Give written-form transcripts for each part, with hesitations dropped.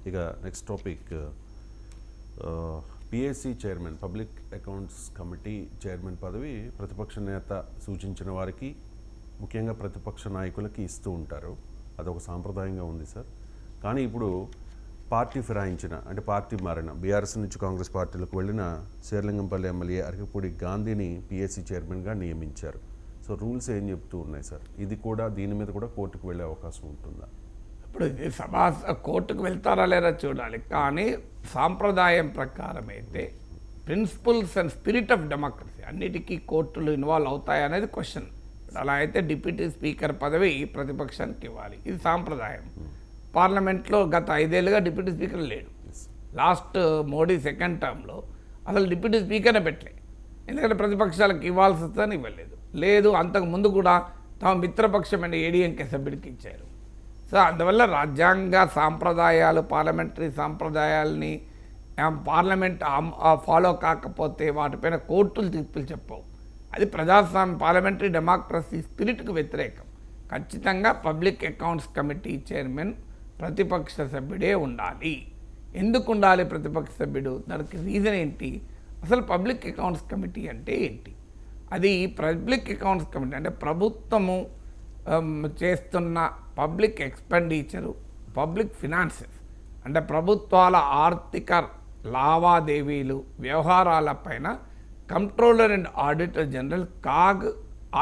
ఇక next topic PSC chairman public accounts committee chairman పదవి ప్రతిపక్ష నేత సూచించిన వారికి ముఖ్యంగా ప్రతిపక్ష నాయకులకి ఇస్తూ ఉంటారు. అదొక సాంప్రదాయంగా ఉంది సార్. కానీ ఇప్పుడు పార్టీ ఫిరాయించిన అంటే పార్టీ మారిన బీఆర్ఎస్ నుంచి కాంగ్రెస్ పార్టీలకు వెళ్ళిన శేర్లింగంపల్లి ఎమ్మెల్యే అరకపూడి గాంధీని పిఎస్సి చైర్మన్గా నియమించారు. సో రూల్స్ ఏం చెప్తూ ఉన్నాయి సార్? ఇది కూడా దీని మీద కూడా కోర్టుకు వెళ్ళే అవకాశం ఉంటుందా? ఇప్పుడు ఇది కోర్టుకు వెళ్తారా లేదా చూడాలి. కానీ సాంప్రదాయం ప్రకారం అయితే principles and spirit of democracy అన్నిటికీ కోర్టులు ఇన్వాల్వ్ అవుతాయనేది క్వశ్చన్. అలా అయితే డిప్యూటీ స్పీకర్ పదవి ప్రతిపక్షానికి ఇవ్వాలి, ఇది సాంప్రదాయం. పార్లమెంట్లో గత 5 ఏళ్ళుగా డిప్యూటీ స్పీకర్ లేడు. లాస్ట్ మోడీ సెకండ్ టర్మ్లో అసలు డిప్యూటీ స్పీకర్నే పెట్టలే, ఎందుకంటే ప్రతిపక్షాలకు ఇవ్వాల్సి వస్తుందని ఇవ్వలేదు. లేదు, అంతకు ముందు కూడా తమ మిత్రపక్షమైన ఏడీఎంకే సభ్యుడికి ఇచ్చారు. సో అందువల్ల రాజ్యాంగ సాంప్రదాయాలు పార్లమెంటరీ సాంప్రదాయాలని పార్లమెంట్ ఫాలో కాకపోతే వాటిపైన కోర్టులు తీర్పులు చెప్పవు. అది ప్రజాస్వామ్య పార్లమెంటరీ డెమోక్రసీ స్పిరిట్కు వ్యతిరేకం. ఖచ్చితంగా పబ్లిక్ అకౌంట్స్ కమిటీ చైర్మన్ ప్రతిపక్ష సభ్యుడే ఉండాలి. ఎందుకు ఉండాలి ప్రతిపక్ష సభ్యుడు? దానికి రీజన్ ఏంటి? అసలు పబ్లిక్ అకౌంట్స్ కమిటీ అంటే ఏంటి? అది పబ్లిక్ అకౌంట్స్ కమిటీ అంటే ప్రభుత్వము చేస్తున్న పబ్లిక్ ఎక్స్పెండిచరు, పబ్లిక్ ఫినాన్సెస్ అంటే ప్రభుత్వాల ఆర్థిక లావాదేవీలు వ్యవహారాలపైన controller and auditor general CAG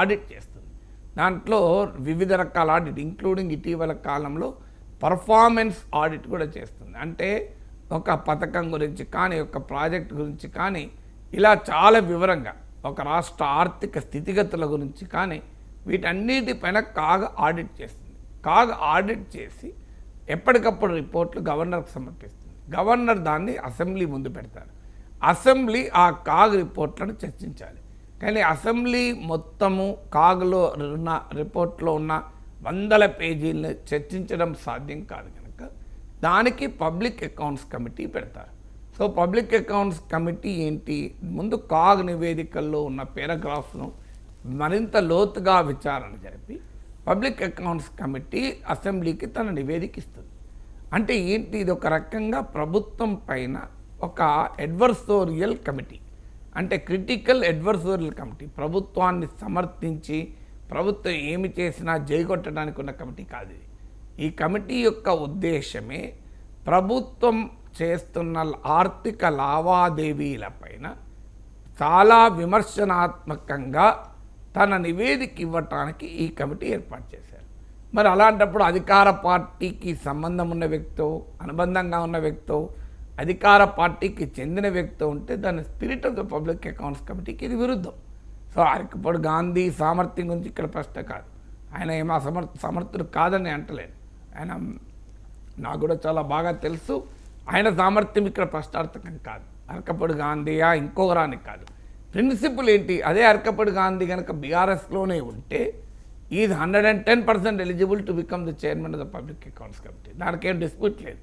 audit చేస్తుంది. దాంట్లో వివిధ రకాల ఆడిట్ ఇంక్లూడింగ్ ఇటీవల కాలంలో పర్ఫార్మెన్స్ ఆడిట్ కూడా చేస్తుంది. అంటే ఒక పథకం గురించి కానీ ఒక ప్రాజెక్ట్ గురించి కానీ ఇలా చాలా వివరంగా ఒక రాష్ట్ర ఆర్థిక స్థితిగతుల గురించి కానీ వీటన్నిటిపైన కాగ్ ఆడిట్ చేస్తుంది. కాగ్ ఆడిట్ చేసి ఎప్పటికప్పుడు రిపోర్ట్లు గవర్నర్కి సమర్పిస్తుంది. గవర్నర్ దాన్ని అసెంబ్లీ ముందు పెడతారు. అసెంబ్లీ ఆ కాగ్ రిపోర్ట్లను చర్చించాలి. కానీ అసెంబ్లీ మొత్తము కాగ్లో ఉన్న రిపోర్ట్లో ఉన్న 100 పేజీలను చర్చించడం సాధ్యం కాదు కనుక దానికి పబ్లిక్ అకౌంట్స్ కమిటీ పెడతారు. సో పబ్లిక్ అకౌంట్స్ కమిటీ ఏంటి? ముందు కాగ్ నివేదికల్లో ఉన్న పారాగ్రాఫ్ను మరింత లోతుగా విచారణ జరిపి పబ్లిక్ అకౌంట్స్ కమిటీ అసెంబ్లీకి తన నివేదిక ఇస్తుంది. అంటే ఏంటి? ఇది ఒక రకంగా ప్రభుత్వం పైన ఒక అడ్వర్సోరియల్ కమిటీ, అంటే క్రిటికల్ అడ్వర్సోరియల్ కమిటీ. ప్రభుత్వాన్ని సమర్థించి ప్రభుత్వం ఏమి చేసినా జైగొట్టడానికి ఉన్న కమిటీ కాదు ఇది. ఈ కమిటీ యొక్క ఉద్దేశమే ప్రభుత్వం చేస్తున్న ఆర్థిక లావాదేవీలపైన చాలా విమర్శనాత్మకంగా తన నివేదిక ఇవ్వటానికి ఈ కమిటీ ఏర్పాటు చేశారు. మరి అలాంటప్పుడు అధికార పార్టీకి సంబంధం ఉన్న వ్యక్తో, అనుబంధంగా ఉన్న వ్యక్తో, అధికార పార్టీకి చెందిన వ్యక్తి ఉంటే దాని spirit of the public accounts కమిటీకి ఇది విరుద్ధం. సో అరకపూడి గాంధీ సామర్థ్యం గురించి ఇక్కడ ప్రశ్న కాదు. ఆయన ఏమో సమర్థుడు కాదని అంటలేదు. ఆయన నాకు కూడా చాలా బాగా తెలుసు. ఆయన సామర్థ్యం ఇక్కడ ప్రశ్నార్థకం కాదు. అరకపూడి గాంధీయా ఇంకొకరాని కాదు. ప్రిన్సిపల్ ఏంటి? అదే అరకపూడి గాంధీ కనుక బీఆర్ఎస్లోనే ఉంటే is 110% eligible to become the chairman of the public accounts committee. దానికేం డిస్ప్యూట్ లేదు.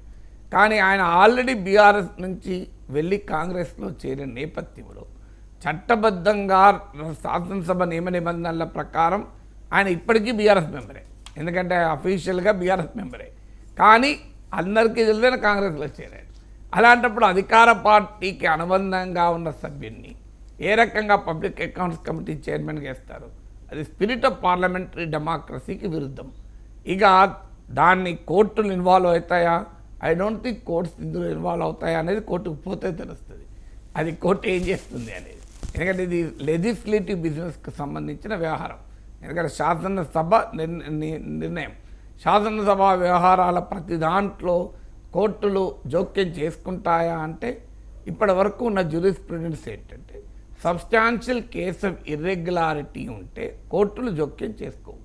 కానీ ఆయన ఆల్రెడీ బీఆర్ఎస్ నుంచి వెళ్ళి కాంగ్రెస్లో చేరిన నేపథ్యంలో చట్టబద్ధంగా శాసనసభ నియమ నిబంధనల ప్రకారం ఆయన ఇప్పటికీ బీఆర్ఎస్ మెంబరే, ఎందుకంటే అఫీషియల్గా బీఆర్ఎస్ మెంబరే. కానీ అందరికీ తెలిసిన కాంగ్రెస్లో చేరాడు. అలాంటప్పుడు అధికార పార్టీకి అనుబంధంగా ఉన్న సభ్యున్ని ఏ రకంగా పబ్లిక్ అకౌంట్స్ కమిటీ చైర్మన్గా వేస్తారు? అది స్పిరిట్ ఆఫ్ పార్లమెంటరీ డెమోక్రసీకి విరుద్ధం. ఇక దాన్ని కోర్టులు ఇన్వాల్వ్ అవుతాయా? ఐ డోంట్ థింక్ కోర్ట్స్ ఇందులో ఇన్వాల్వ్ అవుతాయా అనేది కోర్టుకు పోతే తెలుస్తుంది. అది కోర్టు ఏం చేస్తుంది అనేది. ఎందుకంటే ఇది లెజిస్లేటివ్ బిజినెస్కి సంబంధించిన వ్యవహారం. ఎందుకంటే శాసనసభ నిర్ణయం, శాసనసభ వ్యవహారాల ప్రతి దాంట్లో కోర్టులు జోక్యం చేసుకుంటాయా అంటే ఇప్పటి వరకు ఉన్న జ్యూరిస్ప్రుడెన్స్ ఏంటంటే సబ్స్టాన్షియల్ కేస్ ఆఫ్ ఇర్రెగ్యులారిటీ ఉంటే కోర్టులు జోక్యం చేసుకోవు.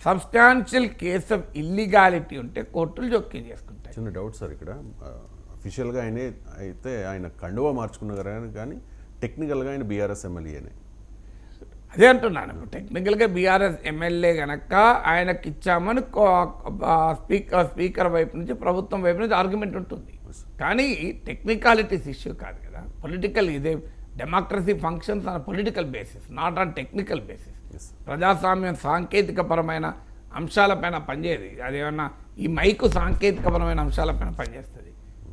సబ్స్టాన్షియల్ కేస్ ఆఫ్ ఇల్లీగాలిటీ ఉంటే కోర్టులు జోక్యం చేసుకుంటాయి. చిన్న డౌట్ సార్, ఇక్కడ అఫీషియల్గా ఆయనే అయితే ఆయన కండువా మార్చుకున్నారు, కానీ టెక్నికల్గా ఆయన బీఆర్ఎస్ ఎమ్మెల్యేనే. అదే అంటున్నాను. టెక్నికల్గా బీఆర్ఎస్ ఎమ్మెల్యే కనుక ఆయనకి ఇచ్చామని స్పీకర్ వైపు నుంచి ప్రభుత్వం వైపు నుంచి ఆర్గ్యుమెంట్ ఉంటుంది. కానీ టెక్నికాలిటీస్ ఇష్యూ కాదు కదా. పొలిటికల్ ఇదే democracy functions on political basis, not on technical basis. ప్రజాస్వామ్యం సాంకేతికపరమైన అంశాలపైన పనిచేయదు. అదేమన్నా ఈ మైకు సాంకేతికపరమైన అంశాలపైన పనిచేస్తుంది.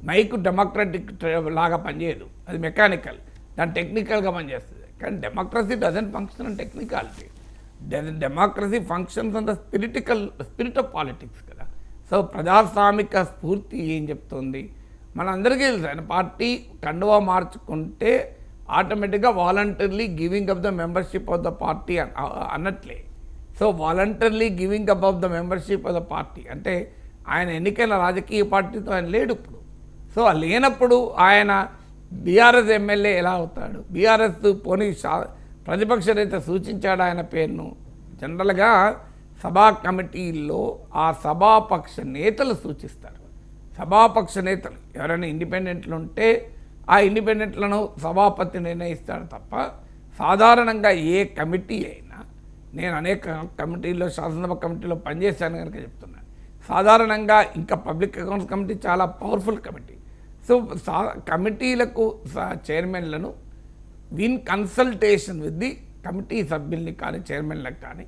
మైక్ డెమోక్రటిక్ లాగా పనిచేయదు, అది మెకానికల్, దాని టెక్నికల్గా పనిచేస్తుంది. కానీ democracy doesn't function and technicality, democracy functions and the spirit of politics కదా. సో ప్రజాస్వామిక స్ఫూర్తి ఏం చెప్తుంది మనందరికీ తెలుసు. ఆయన పార్టీ కండువా మార్చుకుంటే ఆటోమేటిక్గా voluntarily giving up the membership of the party అన్నట్లే. So voluntarily giving up of the membership of the party అంటే ఆయన ఎన్నికైన రాజకీయ పార్టీతో ఆయన లేడు ఇప్పుడు. సో లేనప్పుడు ఆయన బీఆర్ఎస్ ఎమ్మెల్యే ఎలా అవుతాడు? బీఆర్ఎస్ పోనీ ప్రతిపక్ష నేత సూచించాడు ఆయన పేరును. జనరల్గా సభా కమిటీల్లో ఆ సభాపక్ష నేతలు సూచిస్తారు. సభాపక్ష నేతలు ఎవరైనా ఇండిపెండెంట్లు ఉంటే ఆ ఇండిపెండెంట్లను సభాపతి నిర్ణయిస్తాడు తప్ప సాధారణంగా ఏ కమిటీ అయినా, నేను అనేక కమిటీల్లో శాసనసభ కమిటీలో పనిచేశాను కనుక చెప్తున్నాను, సాధారణంగా ఇంకా పబ్లిక్ అకౌంట్స్ కమిటీ చాలా పవర్ఫుల్ కమిటీ. సో కమిటీలకు చైర్మన్లను in consultation with the committee సభ్యుల్ని కానీ చైర్మన్లకు కానీ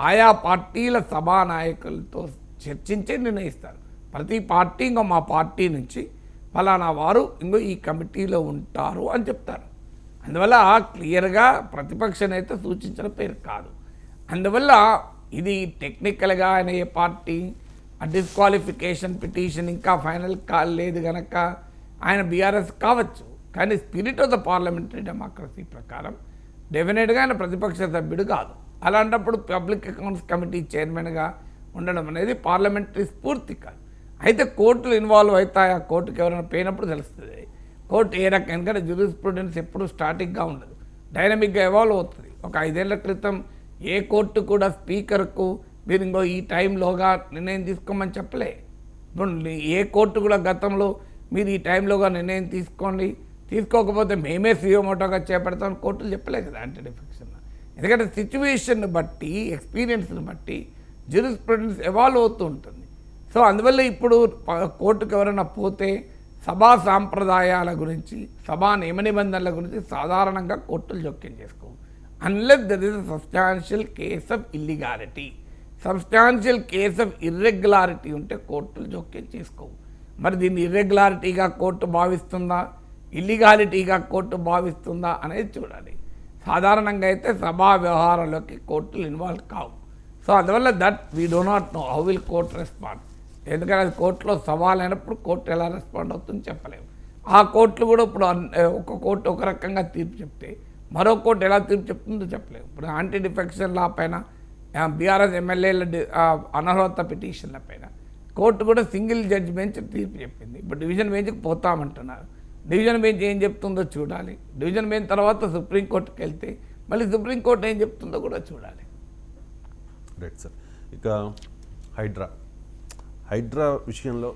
ఆయా పార్టీల సభా నాయకులతో చర్చించే నిర్ణయిస్తారు. ప్రతి పార్టీ ఇంకో మా పార్టీ నుంచి ఫలానా వారు ఇంకో ఈ కమిటీలో ఉంటారు అని చెప్తారు. అందువల్ల క్లియర్గా ప్రతిపక్ష నేత సూచించిన పేరు కాదు. అందువల్ల ఇది టెక్నికల్గా ఆయన ఏ పార్టీ ఆ డిస్క్వాలిఫికేషన్ పిటిషన్ ఇంకా ఫైనల్ కాలేదు కనుక ఆయన బీఆర్ఎస్ కావచ్చు. కానీ spirit of the parliamentary democracy ప్రకారం డెఫినెట్గా ఆయన ప్రతిపక్ష సభ్యుడు కాదు. అలాంటప్పుడు పబ్లిక్ అకౌంట్స్ కమిటీ చైర్మన్గా ఉండడం అనేది పార్లమెంటరీ స్ఫూర్తి కాదు. అయితే కోర్టులు ఇన్వాల్వ్ అవుతాయి, ఆ కోర్టుకి ఎవరైనా పోయినప్పుడు తెలుస్తుంది కోర్టు ఏ రకం. ఎందుకంటే జ్యూరిస్ప్రుడెన్స్ ఎప్పుడు స్టాటిక్గా ఉండదు, డైనమిక్గా ఎవాల్వ్ అవుతుంది. ఒక 5 ఏళ్ల క్రితం ఏ కోర్టు కూడా స్పీకర్కు మీరు ఇంకో ఈ టైంలోగా నిర్ణయం తీసుకోమని చెప్పలే. ఇప్పుడు ఏ కోర్టు కూడా గతంలో మీరు ఈ టైంలోగా నిర్ణయం తీసుకోండి, తీసుకోకపోతే మేమే సియోమోటోగా చేపడతామని కోర్టులు చెప్పలే కదా యాంటీ డిఫెక్షన్. ఎందుకంటే సిచ్యువేషన్ని బట్టి, ఎక్స్పీరియన్స్ని బట్టి జ్యూరిస్ప్రుడెన్స్ ఎవాల్వ్ అవుతూ ఉంటుంది. సో అందువల్ల ఇప్పుడు కోర్టుకు ఎవరైనా పోతే సభా సాంప్రదాయాల గురించి, సభా నియమ నిబంధనల గురించి సాధారణంగా కోర్టులు జోక్యం చేసుకోవు. Unless there is a substantial case of illegality. Substantial case of irregularity ఉంటే కోర్టులు జోక్యం చేసుకోవు. మరి దీన్ని ఇర్రెగ్యులారిటీగా కోర్టు భావిస్తుందా, ఇల్లీగాలిటీగా కోర్టు భావిస్తుందా అనేది చూడాలి. సాధారణంగా అయితే సభా వ్యవహారాల్లోకి కోర్టులు ఇన్వాల్వ్ కావు. సో అందువల్ల that we do not know how will court respond. ఎందుకంటే అది కోర్టులో సవాల్ అయినప్పుడు కోర్టు ఎలా రెస్పాండ్ అవుతుందో చెప్పలేము. ఆ కోర్టులు కూడా ఇప్పుడు ఒక కోర్టు ఒక రకంగా తీర్పు చెప్తే మరో కోర్టు ఎలా తీర్పు చెప్తుందో చెప్పలేము. ఇప్పుడు యాంటీ డిఫెక్షన్ లా పైన, బీఆర్ఎస్ ఎమ్మెల్యేల అనర్హత పిటిషన్ల పైన కోర్టు కూడా సింగిల్ జడ్జి బెంచ్ తీర్పు చెప్పింది. ఇప్పుడు డివిజన్ బెంచ్కి పోతామంటున్నారు. డివిజన్ బెంచ్ ఏం చెప్తుందో చూడాలి. డివిజన్ బెంచ్ తర్వాత సుప్రీంకోర్టుకి వెళ్తే మళ్ళీ సుప్రీంకోర్టు ఏం చెప్తుందో కూడా చూడాలి. Right sir. ఇక హైడ్రా విషయంలో